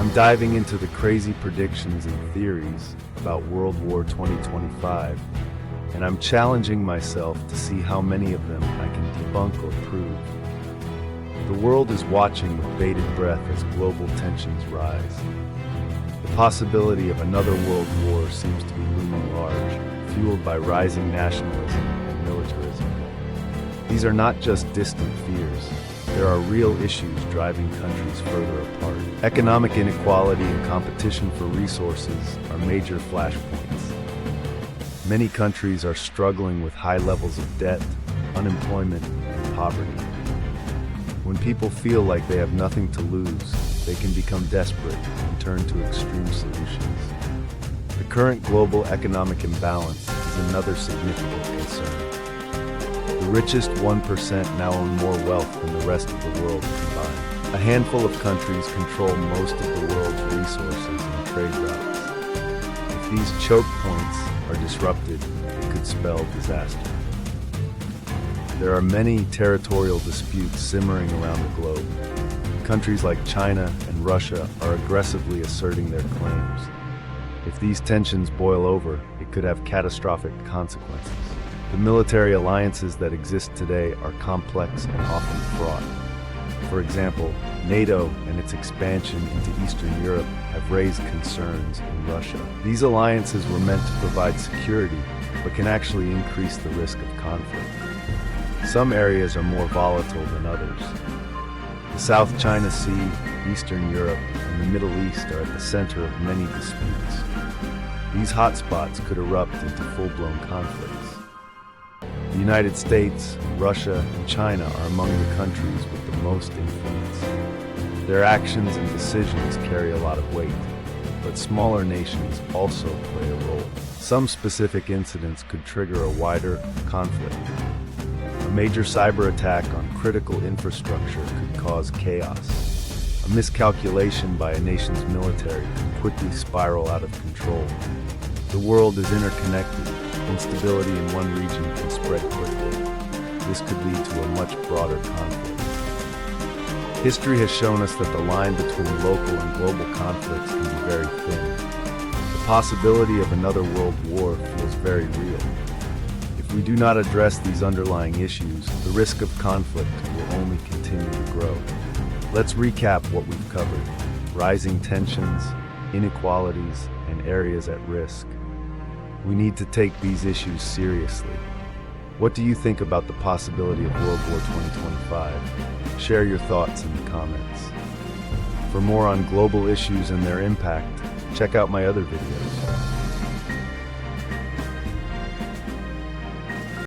I'm diving into the crazy predictions and theories about World War 2025, and I'm challenging myself to see how many of them I can debunk or prove. The world is watching with bated breath as global tensions rise. The possibility of another world war seems to be looming large, fueled by rising nationalism and militarism. These are not just distant fears. There are real issues driving countries further apart. Economic inequality and competition for resources are major flashpoints. Many countries are struggling with high levels of debt, unemployment, and poverty. When people feel like they have nothing to lose, they can become desperate and turn to extreme solutions. The current global economic imbalance is another significant concern. The richest 1% now own more wealth than the rest of the world combined. A handful of countries control most of the world's resources and trade routes. If these choke points are disrupted, it could spell disaster. There are many territorial disputes simmering around the globe. Countries like China and Russia are aggressively asserting their claims. If these tensions boil over, it could have catastrophic consequences. The military alliances that exist today are complex and often fraught. For example, NATO and its expansion into Eastern Europe have raised concerns in Russia. These alliances were meant to provide security, but can actually increase the risk of conflict. Some areas are more volatile than others. The South China Sea, Eastern Europe, and the Middle East are at the center of many disputes. These hotspots could erupt into full-blown conflicts. The United States, Russia, and China are among the countries with the most influence. Their actions and decisions carry a lot of weight, but smaller nations also play a role. Some specific incidents could trigger a wider conflict. A major cyber attack on critical infrastructure could cause chaos. A miscalculation by a nation's military could quickly spiral out of control. The world is interconnected. Instability in one region can spread quickly. This could lead to a much broader conflict. History has shown us that the line between local and global conflicts can be very thin. The possibility of another world war feels very real. If we do not address these underlying issues, the risk of conflict will only continue to grow. Let's recap what we've covered: rising tensions, inequalities, and areas at risk. We need to take these issues seriously. What do you think about the possibility of World War 2025? Share your thoughts in the comments. For more on global issues and their impact, check out my other videos.